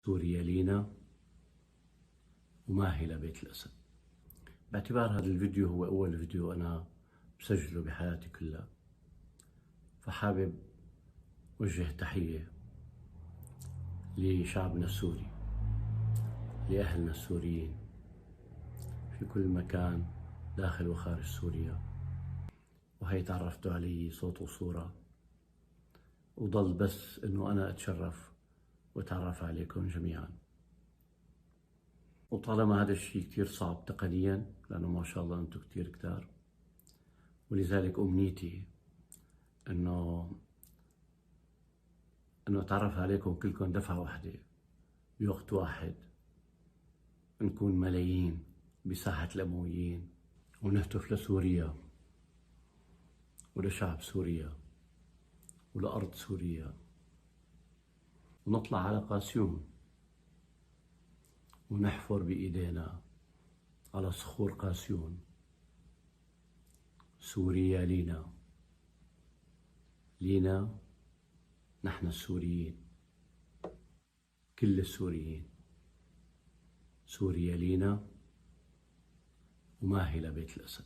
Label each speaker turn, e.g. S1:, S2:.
S1: سوريا لينا وما هي لبيت الأسد. باعتبار هذا الفيديو هو أول فيديو أنا بسجله بحياتي كلها، فحابب وجه تحية لشعبنا السوري، لأهلنا السوريين في كل مكان داخل وخارج سوريا. وهي تعرفتوا علي صوت وصورة، وضل بس إنه أنا أتشرف وأتعرف عليكم جميعا. وطالما هذا الشيء كتير صعب تقنيا، لأنه ما شاء الله أنتم كتير كتار، ولذلك أمنيتي إنه أتعرف عليكم كلكم دفعة واحدة بوقت واحد، نكون ملايين بساحة الأمويين، ونهتف لسوريا ولشعب سوريا ولأرض سوريا، ونطلع على قاسيون ونحفر بإيدينا على صخور قاسيون: سوريا لينا، لينا نحن السوريين، كل السوريين. سوريا لينا وما هي لبيت الأسد.